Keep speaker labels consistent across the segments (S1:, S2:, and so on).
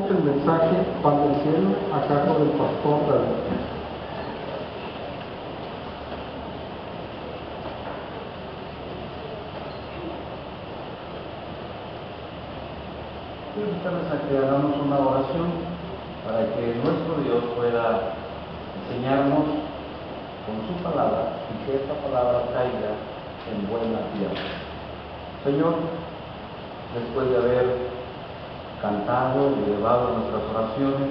S1: escucha el mensaje Pan del Cielo a cargo del pastor David.
S2: Quiero invitarles a que hagamos una oración para que nuestro Dios pueda enseñarnos con su palabra y que esta palabra caiga en buena tierra. Señor, después de haber cantado y elevado nuestras oraciones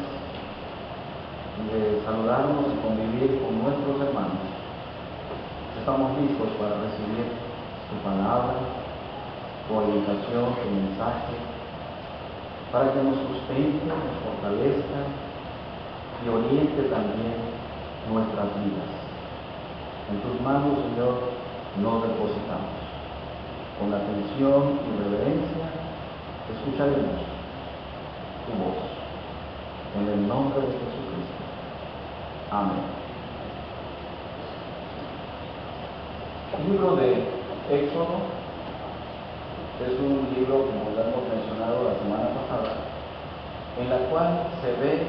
S2: y de saludarnos y convivir con nuestros hermanos, estamos listos para recibir tu palabra, tu orientación, tu mensaje, para que nos sustente, nos fortalezca y oriente también nuestras vidas. En tus manos, Señor, nos depositamos. Con atención y reverencia escucharemos tu voz. En el nombre de Jesucristo. Amén. El libro de Éxodo es un libro, como lo hemos mencionado la semana pasada, en la cual se ve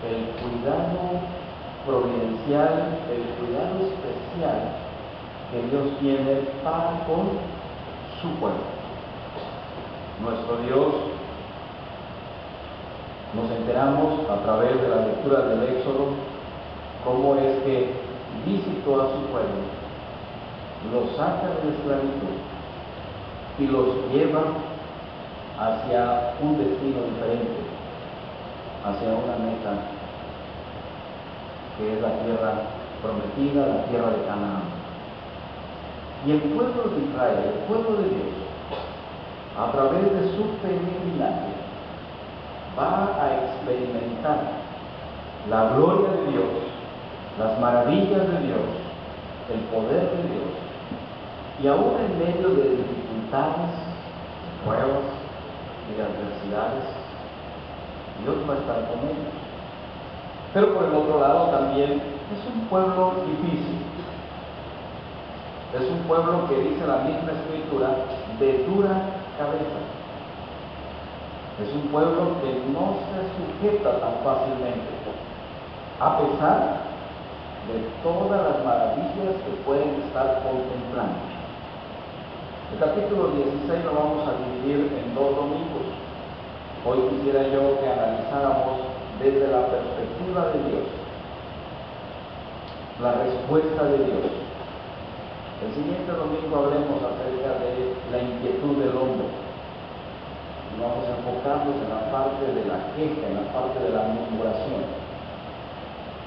S2: el cuidado providencial, el cuidado especial que Dios tiene para con su pueblo. Nuestro Dios, nos enteramos a través de la lectura del Éxodo, cómo es que visitó a su pueblo, los saca de la esclavitud y los lleva hacia un destino diferente, hacia una meta que es la tierra prometida, la tierra de Canaán. Y el pueblo de Israel, el pueblo de Dios, a través de su peregrinaje, va a experimentar la gloria de Dios, las maravillas de Dios, el poder de Dios, y aún en medio de dificultades, pruebas y de adversidades, Dios va a estar con ellos. Pero por el otro lado también es un pueblo difícil. Es un pueblo que dice la misma Escritura, de dura cabeza. Es un pueblo que no se sujeta tan fácilmente, a pesar de todas las maravillas que pueden estar contemplando. El capítulo 16 lo vamos a dividir en 2 domingos. Hoy quisiera yo que analizáramos desde la perspectiva de Dios, la respuesta de Dios. El siguiente domingo hablemos acerca de la inquietud del hombre. Y vamos a enfocarnos en la parte de la queja, en la parte de la murmuración.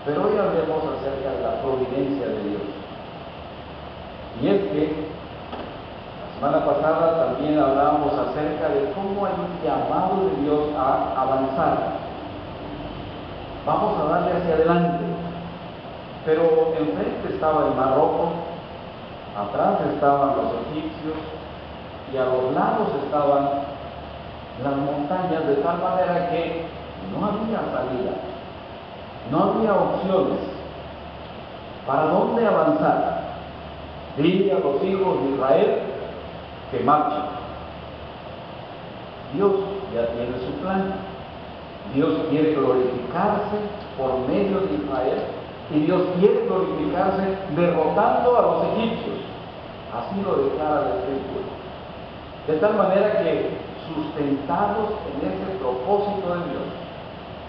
S2: Pero hoy hablemos acerca de la providencia de Dios. Y es que la semana pasada también hablábamos acerca de cómo hay un llamado de Dios a avanzar. Vamos a darle hacia adelante. Pero enfrente estaba el Mar Rojo, atrás estaban los egipcios y a los lados estaban las montañas, de tal manera que no había salida, no había opciones. ¿Para dónde avanzar? Dile a los hijos de Israel que marchen. Dios ya tiene su plan. Dios quiere glorificarse por medio de Israel y Dios quiere glorificarse derrotando a los egipcios. Así lo declara la Escritura. De tal manera que, sustentados en ese propósito de Dios,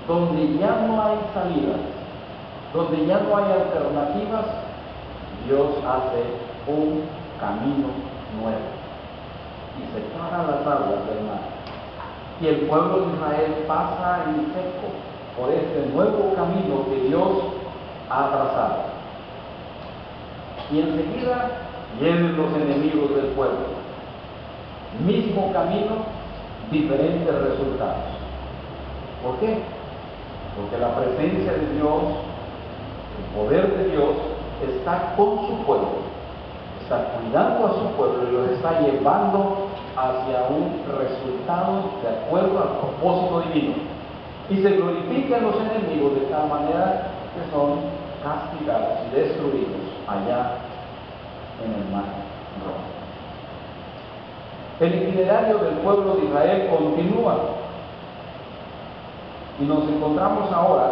S2: donde ya no hay salidas, donde ya no hay alternativas, Dios hace un camino nuevo y separa las aguas del mar. Y el pueblo de Israel pasa en seco por este nuevo camino que Dios ha trazado. Y enseguida vienen los enemigos del pueblo. Mismo camino, diferentes resultados. ¿Por qué? Porque la presencia de Dios, el poder de Dios, está con su pueblo, está cuidando a su pueblo y lo está llevando hacia un resultado de acuerdo al propósito divino. Y se glorifican los enemigos de tal manera que son castigados y destruidos allá en el Mar Rojo. El itinerario del pueblo de Israel continúa. Y nos encontramos ahora,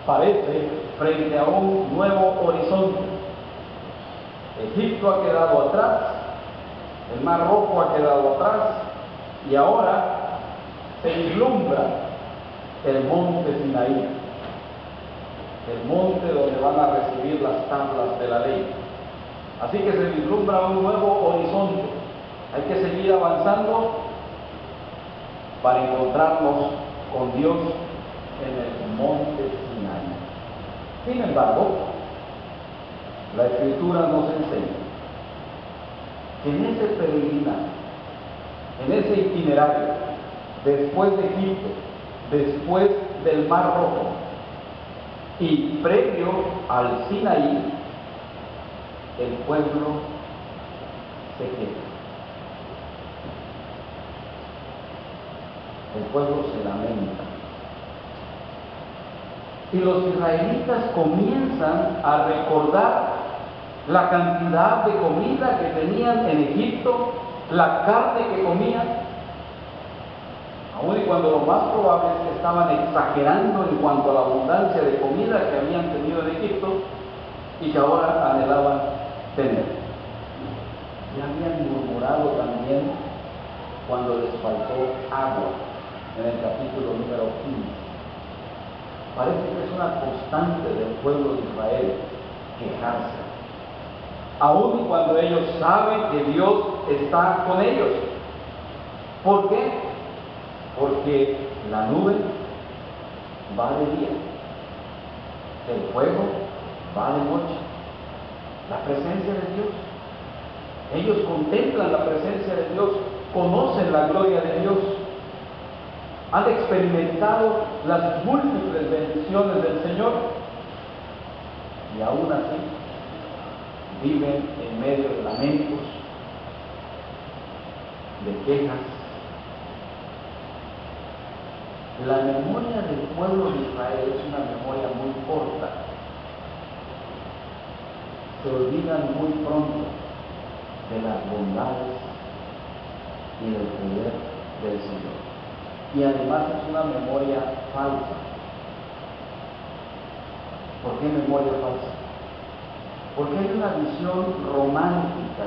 S2: parece, frente a un nuevo horizonte. Egipto ha quedado atrás, el Mar Rojo ha quedado atrás, y ahora se vislumbra el monte Sinaí, el monte donde van a recibir las tablas de la ley. Así que se vislumbra un nuevo horizonte. Hay que seguir avanzando para encontrarnos con Dios en el monte Sinaí. Sin embargo, la Escritura nos enseña que en ese peregrinaje, en ese itinerario, después de Egipto, después del Mar Rojo y previo al Sinaí, el pueblo se queda. El pueblo se lamenta. Y los israelitas comienzan a recordar la cantidad de comida que tenían en Egipto, la carne que comían, aun y cuando lo más probable es que estaban exagerando en cuanto a la abundancia de comida que habían tenido en Egipto y que ahora anhelaban tener. Ya habían murmurado también cuando les faltó agua, en el capítulo número 15. Parece que es una constante del pueblo de Israel quejarse, aun y cuando ellos saben que Dios está con ellos. ¿Por qué? Porque la nube va de día, el fuego va de noche. La presencia de Dios, ellos contemplan la presencia de Dios, conocen la gloria de Dios, han experimentado las múltiples bendiciones del Señor, y aún así viven en medio de lamentos, de quejas. La memoria del pueblo de Israel es una memoria muy corta. Se olvidan muy pronto de las bondades y del poder del Señor. Y además es una memoria falsa. ¿Por qué memoria falsa? Porque hay una visión romántica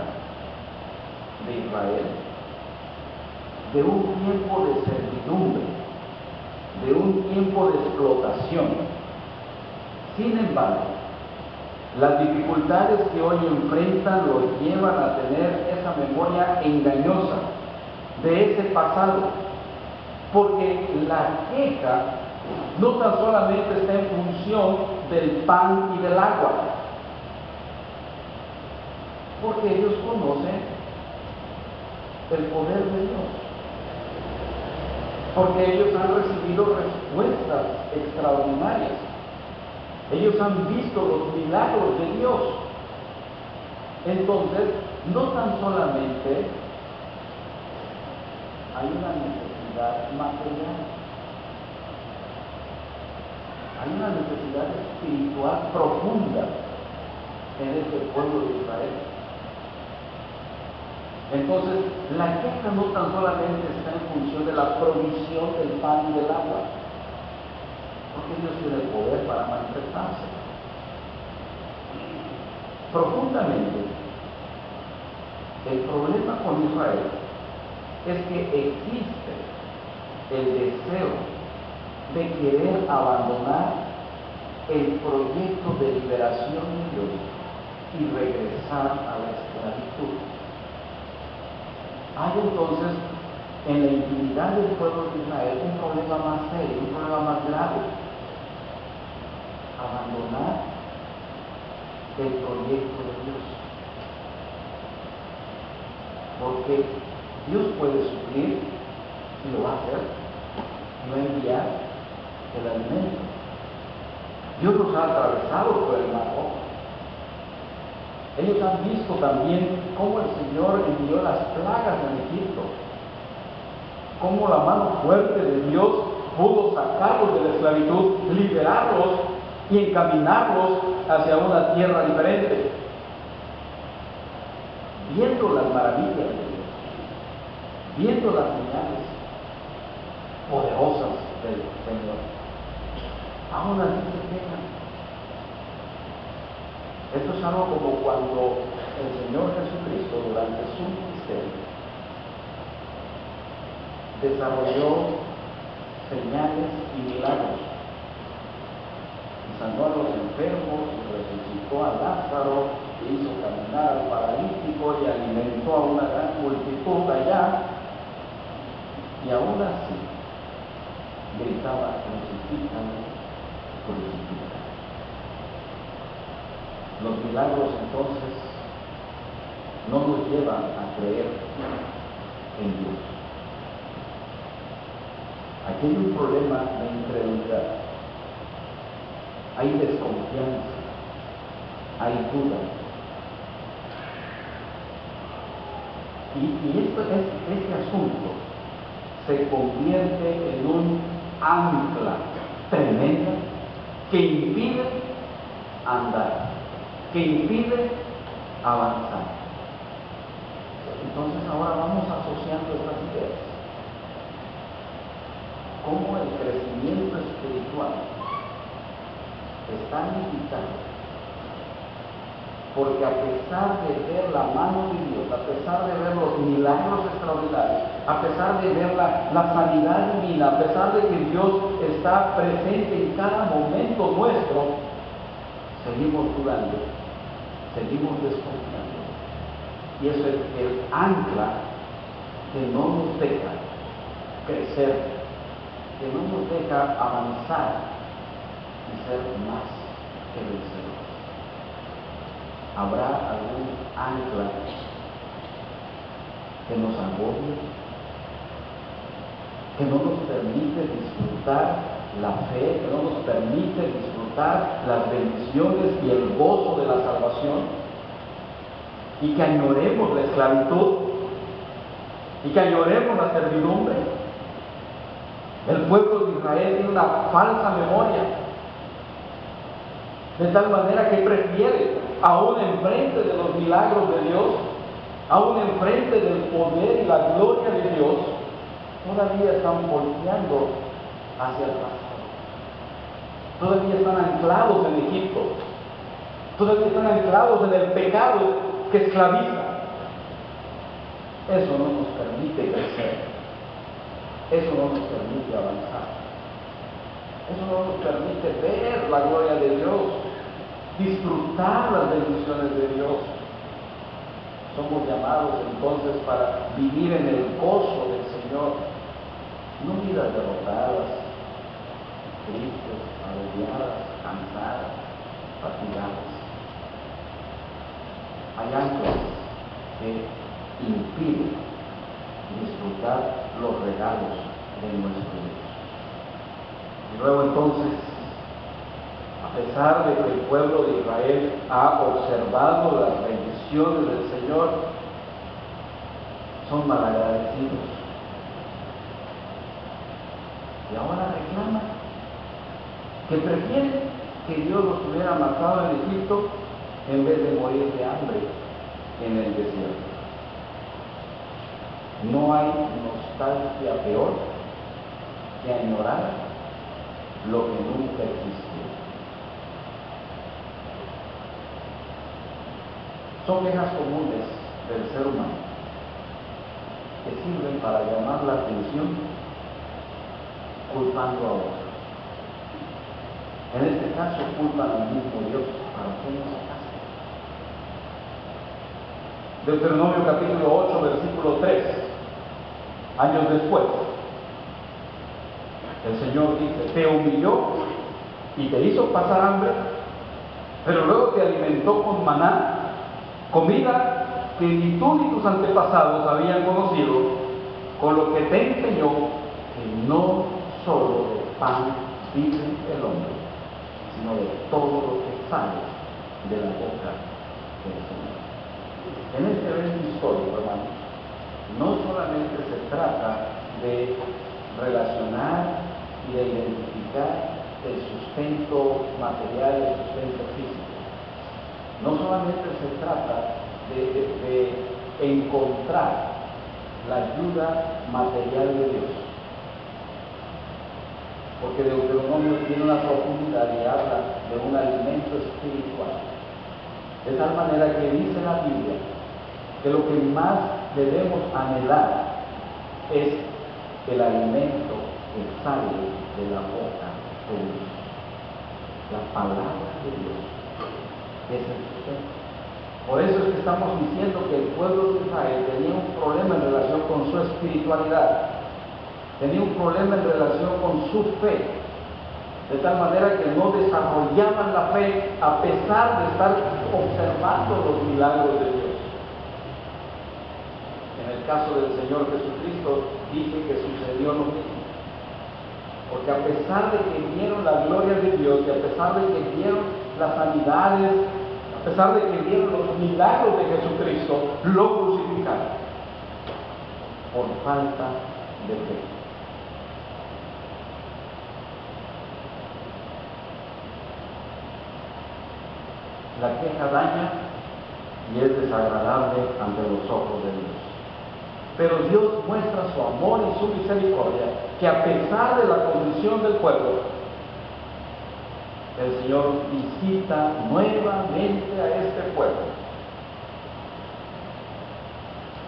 S2: de Israel, de un tiempo de servidumbre, de un tiempo de explotación. Sin embargo, las dificultades que hoy enfrentan los llevan a tener esa memoria engañosa de ese pasado, porque la queja no tan solamente está en función del pan y del agua, porque ellos conocen el poder de Dios, porque ellos han recibido respuestas extraordinarias, ellos han visto los milagros de Dios. Entonces, no tan solamente hay una necesidad material, hay una necesidad espiritual profunda en este pueblo de Israel. Entonces, la queja no tan solamente está en función de la provisión del pan y del agua, porque Dios tiene el poder para manifestarse. Profundamente, el problema con Israel es que existe el deseo de querer abandonar el proyecto de liberación de Dios y regresar a la esclavitud. Hay entonces en la intimidad del pueblo de Israel un problema más serio, un problema más grave: abandonar el proyecto de Dios. Porque Dios puede suplir, y lo va a hacer, y va a enviar el alimento. Dios los ha atravesado por el Mar Rojo. Ellos han visto también cómo el Señor envió las plagas en Egipto, cómo la mano fuerte de Dios pudo sacarlos de la esclavitud, liberarlos y encaminarlos hacia una tierra diferente. Viendo las maravillas de Dios, viendo las señales poderosas del Señor. Aún así se quejan. Esto es algo como cuando el Señor Jesucristo, durante su ministerio, desarrolló señales y milagros. Y sanó a los enfermos, y resucitó a Lázaro, e hizo caminar al paralítico y alimentó a una gran multitud allá. Y aún así gritaba: crucifícame, crucifícame. Los milagros entonces no nos llevan a creer en Dios. Aquí hay un problema de incredulidad, hay desconfianza, hay duda. Y este asunto se convierte en un ancla tremenda que impide andar, que impide avanzar. Entonces ahora vamos asociando estas ideas. Cómo el crecimiento espiritual está limitado, porque a pesar de ver la mano de Dios, a pesar de ver los milagros extraordinarios, a pesar de ver la sanidad divina, a pesar de que Dios está presente en cada momento nuestro, seguimos dudando, seguimos desconfiando. Y eso es el ancla que no nos deja crecer, que no nos deja avanzar y ser más que vencedores. ¿Habrá algún ancla que nos agobie, que no nos permite disfrutar la fe, que no nos permite disfrutar las bendiciones y el gozo de la salvación, y que añoremos la esclavitud, y que añoremos la servidumbre? El pueblo de Israel tiene una falsa memoria, de tal manera que prefiere, aún enfrente de los milagros de Dios, aún enfrente del poder y la gloria de Dios, todavía están volteando hacia el pasado. Todavía están anclados en Egipto. Todavía están anclados en el pecado que esclaviza. Eso no nos permite crecer. Eso no nos permite avanzar. Eso no nos permite ver la gloria de Dios, disfrutar las bendiciones de Dios. Somos llamados entonces para vivir en el gozo del Señor, no vidas derrotadas, tristes, agobiadas, cansadas, fatigadas. Hay anclas que impiden disfrutar los regalos de nuestro Dios. Y luego entonces, a pesar de que el pueblo de Israel ha observado las bendiciones del Señor, son malagradecidos. Y ahora reclaman que prefieren que Dios los hubiera matado en Egipto en vez de morir de hambre en el desierto. No hay nostalgia peor que añorar lo que nunca existió. Son quejas comunes del ser humano que sirven para llamar la atención culpando a otros. En este caso culpan al mismo Dios. ¿Para qué nos sacaste? Deuteronomio capítulo 8, versículo 3. Años después, el Señor dice: te humilló y te hizo pasar hambre, pero luego te alimentó con maná, comida que ni tú ni tus antepasados habían conocido, con lo que te enseñó que no solo de pan vive el hombre, sino de todo lo que sale de la boca del Señor. En este evento histórico, hermanos, no solamente se trata de relacionar y de identificar el sustento material, el sustento físico. No solamente se trata de encontrar la ayuda material de Dios, porque Deuteronomio tiene una profundidad y habla de un alimento espiritual. De tal manera que dice la Biblia que lo que más debemos anhelar es el alimento que sale de la boca de Dios. La palabra de Dios es el sustento. Por eso es que estamos diciendo que el pueblo de Israel tenía un problema en relación con su espiritualidad, tenía un problema en relación con su fe, de tal manera que no desarrollaban la fe a pesar de estar observando los milagros de Dios. En el caso del Señor Jesucristo, dice que sucedió lo mismo. Porque a pesar de que vieron la gloria de Dios y a pesar de que vieron las sanidades, a pesar de que vieron los milagros de Jesucristo, lo crucificaron por falta de fe. La queja daña y es desagradable ante los ojos de Dios. Pero Dios muestra su amor y su misericordia, que a pesar de la condición del pueblo, el Señor visita nuevamente a este pueblo,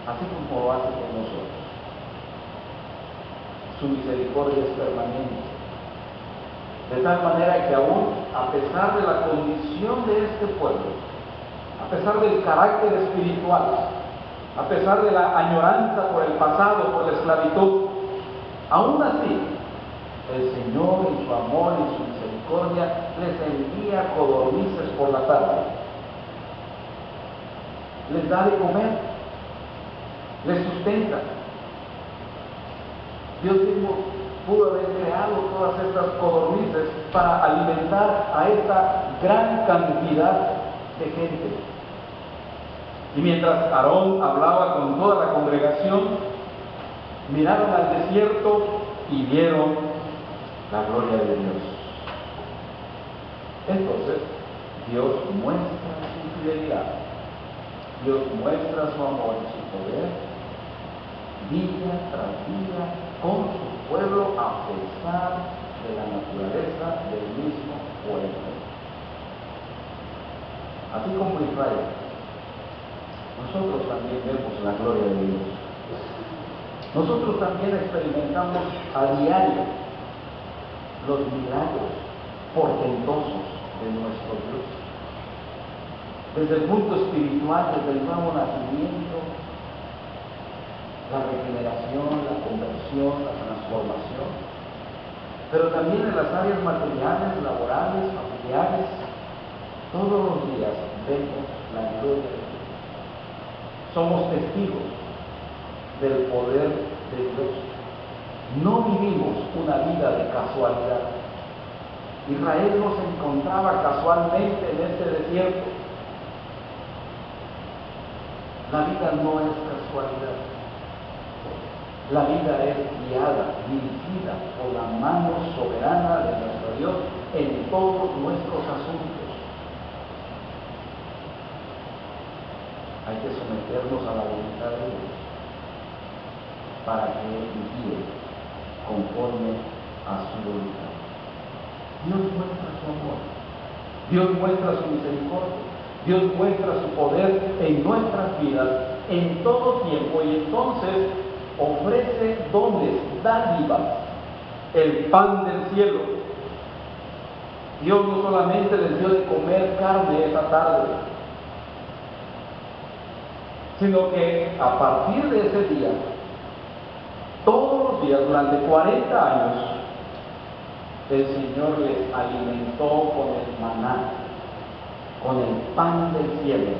S2: así como lo hace con nosotros. Su misericordia es permanente, de tal manera que aún a pesar de la condición de este pueblo, a pesar del carácter espiritual, a pesar de la añoranza por el pasado, por la esclavitud, aún así, el Señor en su amor y su misericordia les envía codornices por la tarde, les da de comer, les sustenta. Dios mismo pudo haber creado todas estas codornices para alimentar a esta gran cantidad de gente. Y mientras Aarón hablaba con toda la congregación, miraron al desierto y vieron la gloria de Dios. Entonces, Dios muestra su fidelidad, Dios muestra su amor y su poder, día tras día, con su pueblo, a pesar de la naturaleza del mismo pueblo. Así como Israel, nosotros también vemos la gloria de Dios. Nosotros también experimentamos a diario los milagros portentosos de nuestro Dios. Desde el punto espiritual, desde el nuevo nacimiento, la regeneración, la conversión, la transformación, pero también en las áreas materiales, laborales, familiares, todos los días vemos la gloria de Dios. Somos testigos del poder de Dios. No vivimos una vida de casualidad. Israel no se encontraba casualmente en este desierto. La vida no es casualidad. La vida es guiada, dirigida por la mano soberana de nuestro Dios en todos nuestros asuntos. Hay que someternos a la voluntad de Dios para que Él guíe conforme a su voluntad. Dios muestra su amor, Dios muestra su misericordia, Dios muestra su poder en nuestras vidas en todo tiempo, y entonces ofrece dones, dádivas, el pan del cielo. Dios no solamente les dio de comer carne esa tarde, sino que a partir de ese día, todos los días, durante 40 años, el Señor les alimentó con el maná, con el pan del cielo,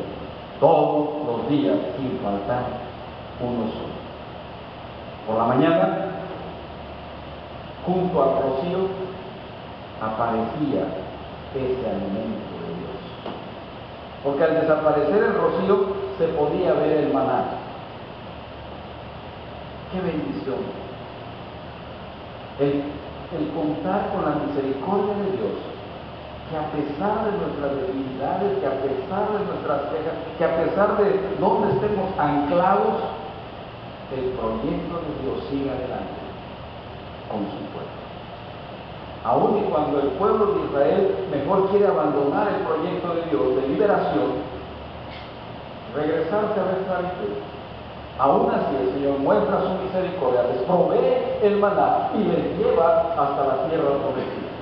S2: todos los días, sin faltar uno solo. Por la mañana, junto al rocío, aparecía ese alimento de Dios. Porque al desaparecer el rocío, se podía ver el maná. ¡Qué bendición! El contar con la misericordia de Dios, que a pesar de nuestras debilidades, que a pesar de nuestras quejas, que a pesar de donde estemos anclados, el proyecto de Dios sigue adelante con su pueblo. Aún y cuando el pueblo de Israel mejor quiere abandonar el proyecto de Dios de liberación, regresarse a la esclavitud. Aún así el Señor muestra su misericordia, les provee el maná y les lleva hasta la tierra prometida.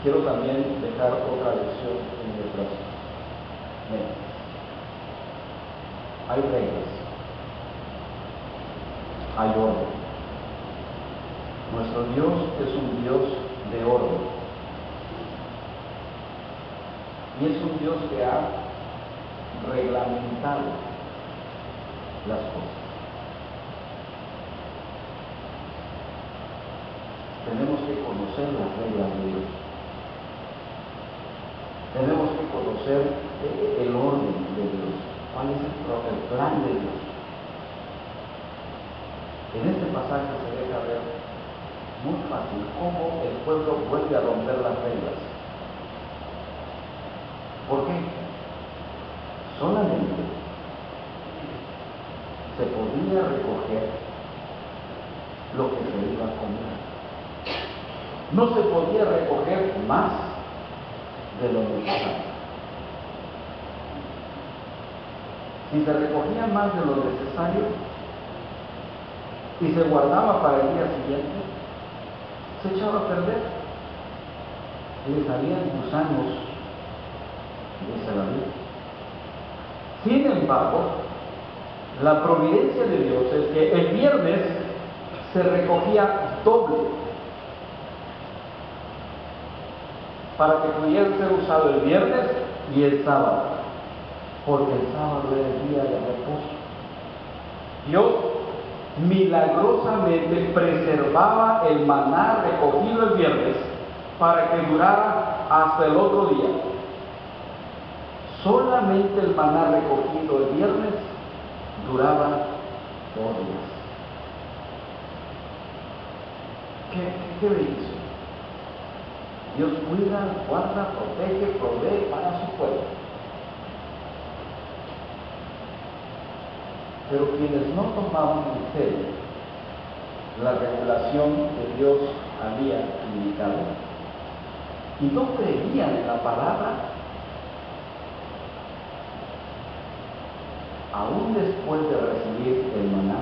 S2: Quiero también dejar otra lección en el próximo. Hay reglas, hay orden. Nuestro Dios es un Dios de orden. Y es un Dios que ha reglamentado las cosas. Tenemos que conocer las reglas de Dios. Tenemos que conocer el orden de Dios. ¿Cuál es el plan de Dios? En este pasaje se deja ver muy fácil cómo el pueblo vuelve a romper las reglas. ¿Por qué? Solamente se podía recoger lo que se iba a comer. No se podía recoger más de lo necesario. Si se recogía más de lo necesario y se guardaba para el día siguiente, se echaba a perder. Le salían gusanos, dice la Biblia. Sin embargo, la providencia de Dios es que el viernes se recogía doble para que pudiera ser usado el viernes y el sábado, porque el sábado era el día de reposo. Dios milagrosamente preservaba el maná recogido el viernes para que durara hasta el otro día. Solamente el maná recogido el viernes duraba 2 días. ¿Qué bendición? Dios cuida, guarda, protege, provee para su pueblo. Pero quienes no tomaban en serio la revelación que Dios había indicado y no creían en la palabra, aún después de recibir el maná,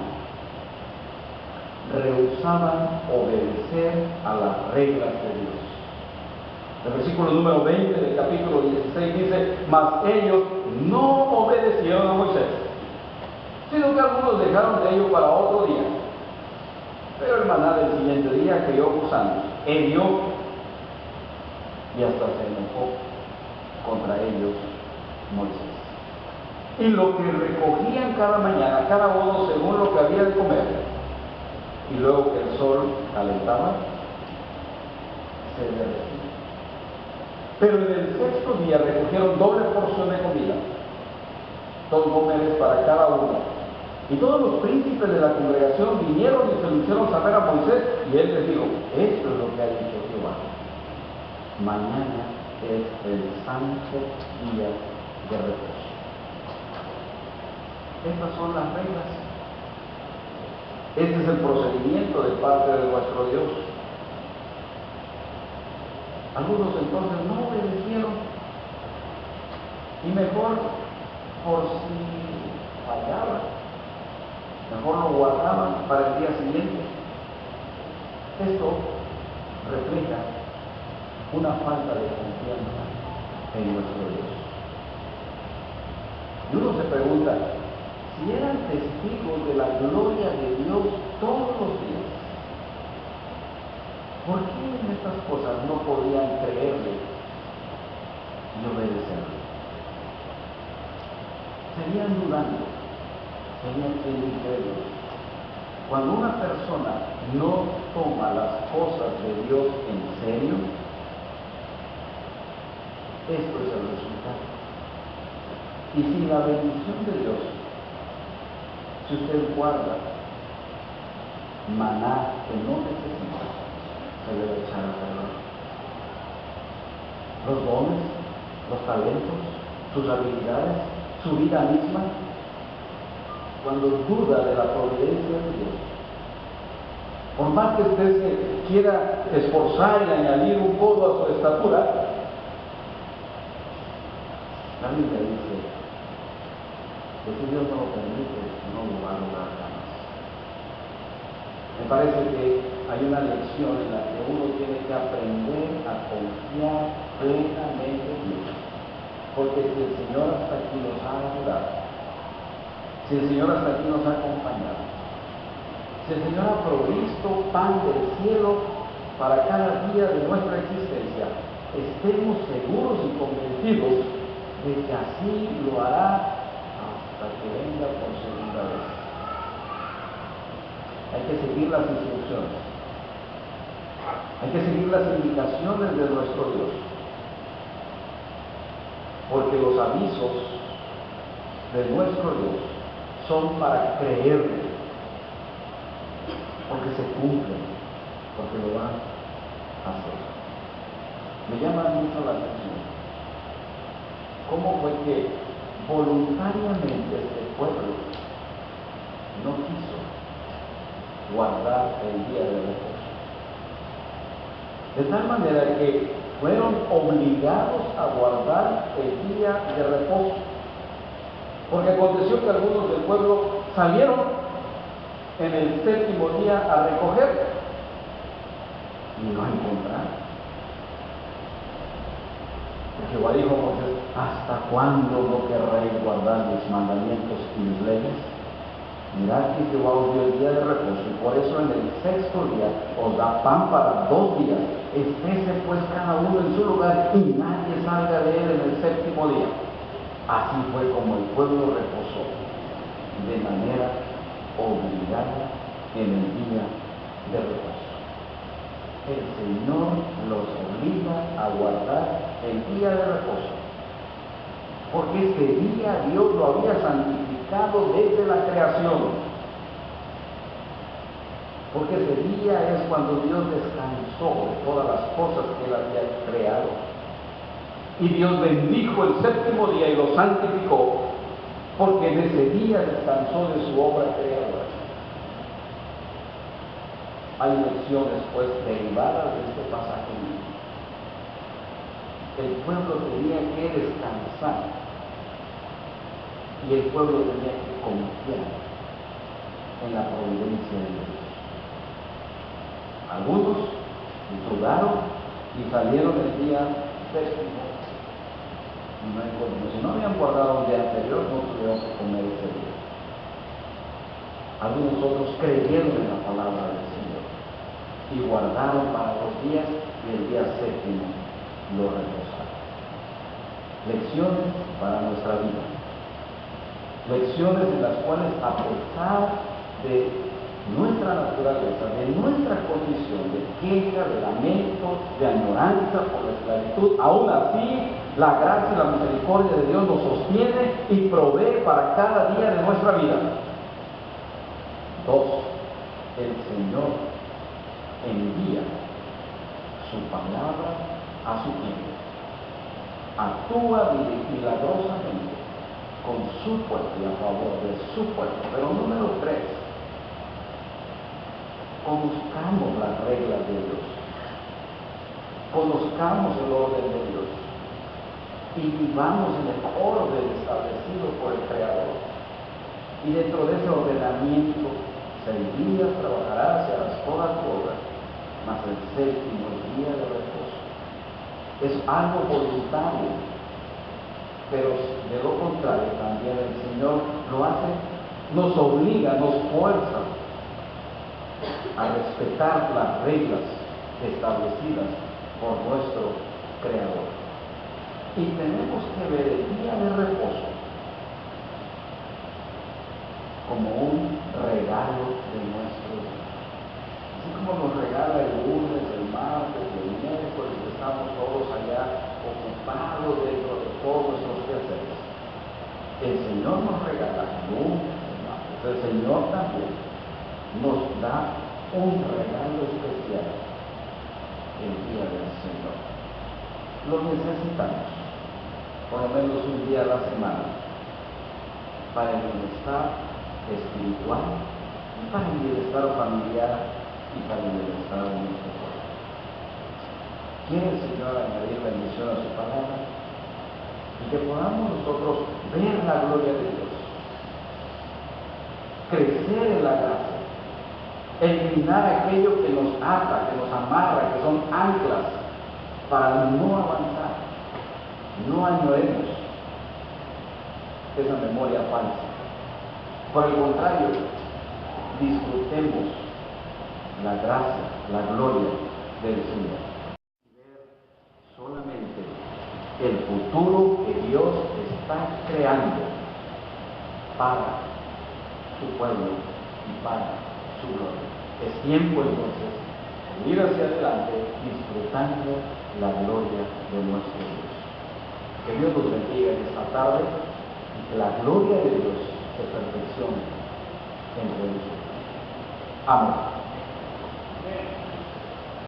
S2: rehusaban obedecer a las reglas de Dios. El versículo número 20 del capítulo 16 dice: mas ellos no obedecieron a Moisés, sino que algunos dejaron de ello para otro día. Pero el maná del siguiente día crió gusanos, hirió y hasta se enojó contra ellos Moisés. Y lo que recogían cada mañana, cada uno según lo que había de comer, y luego que el sol calentaba, se derretía. Pero en el 6º día recogieron doble porción de comida, 2 gómeres para cada uno. Y todos los príncipes de la congregación vinieron y se lo hicieron saber a Moisés, y él les dijo: esto es lo que ha dicho Jehová, mañana es el santo día de reposo. Estas son las reglas. Este es el procedimiento de parte de nuestro Dios. Algunos entonces no obedecieron y mejor, por si fallaba, mejor lo guardaban para el día siguiente. Esto refleja una falta de confianza en nuestro Dios. Y uno se pregunta, si eran testigos de la gloria de Dios todos los días, ¿por qué en estas cosas no podían creerle y obedecerle? Serían dudando, serían incrédulos. Cuando una persona no toma las cosas de Dios en serio, esto es el resultado. Y sin la bendición de Dios, si usted guarda maná que no necesita, se debe echar a perder. Los dones, los talentos, sus habilidades, su vida misma, cuando duda de la providencia de Dios. Por más que usted se quiera esforzar y añadir un codo a su estatura, la Biblia dice que si Dios no lo permite, no lo va a lograr jamás. Me parece que hay una lección en la que uno tiene que aprender a confiar plenamente en Dios. Porque si el Señor hasta aquí nos ha ayudado, si el Señor hasta aquí nos ha acompañado, si el Señor ha provisto pan del cielo para cada día de nuestra existencia, estemos seguros y convencidos de que así lo hará hasta que venga por segunda vez. Hay que seguir las instrucciones, hay que seguir las indicaciones de nuestro Dios, porque los avisos de nuestro Dios son para creerle, porque se cumplen, porque lo van a hacer. Me llama mucho la atención cómo fue que voluntariamente este pueblo no quiso guardar el día de reposo, de tal manera que fueron obligados a guardar el día de reposo, porque aconteció que algunos del pueblo salieron en el séptimo día a recoger y no encontraron. Y Jehová dijo a Moisés: ¿hasta cuándo no querréis guardar mis mandamientos y mis leyes? Mirad que Jehová os dio el día de reposo, y por eso en el sexto día os da pan para 2 días. Estése pues cada uno en su lugar, y nadie salga de él en el séptimo día. Así fue como el pueblo reposó de manera obligada en el día de reposo. El Señor los obliga a guardar el día de reposo, porque ese día Dios lo había santificado desde la creación, porque ese día es cuando Dios descansó de todas las cosas que Él había creado, y Dios bendijo el séptimo día y lo santificó, porque en ese día descansó de su obra creadora. Hay lecciones pues derivadas de este pasaje. El pueblo tenía que descansar y el pueblo tenía que confiar en la providencia de Dios. Algunos dudaron y salieron el día séptimo. Si no habían guardado el día anterior, no tuvieron que comer ese día. Algunos otros creyeron en la palabra del Señor y guardaron para 2 días, y el día séptimo lo reposaron. Lecciones para nuestra vida. Lecciones en las cuales, a pesar de nuestra naturaleza, de nuestra condición de queja, de lamento, de añoranza por la esclavitud, aún así la gracia y la misericordia de Dios nos sostiene y provee para cada día de nuestra vida. 2. El Señor envía su palabra a su tiempo. Actúa milagrosamente con su pueblo y a favor de su pueblo. Pero número 3, conozcamos las reglas de Dios, conozcamos el orden de Dios y vivamos en el orden establecido por el Creador. Y dentro de ese ordenamiento, 6 días trabajarás y harás toda tu obra, mas el séptimo es día de reposo. Es algo voluntario, pero de lo contrario también el Señor lo hace, nos obliga, nos fuerza a respetar las reglas establecidas por nuestro Creador. Y tenemos que ver el día de reposo como un regalo de nuestro Dios. Así como nos regala el lunes, el martes, el miércoles, estamos todos allá ocupados dentro de todos nuestros quehaceres. El Señor nos regala el lunes, el martes. El Señor también nos da un regalo especial, el día del Señor. Lo necesitamos, por lo menos un día a la semana, para el bienestar espiritual y para el bienestar familiar y para el bienestar de nuestro pueblo. Quiere el Señor añadir bendición a su palabra y que podamos nosotros ver la gloria de Dios, crecer en la gracia, eliminar aquello que nos ata, que nos amarra, que son anclas para no avanzar. No añoremos esa memoria falsa. Por el contrario, disfrutemos la gracia, la gloria del Señor. Y ver solamente el futuro que Dios está creando para su pueblo y para su gloria. Es tiempo entonces de ir hacia adelante disfrutando la gloria de nuestro Dios. Que Dios los bendiga en esta tarde y que la gloria de Dios se perfeccione entre nosotros. Amén.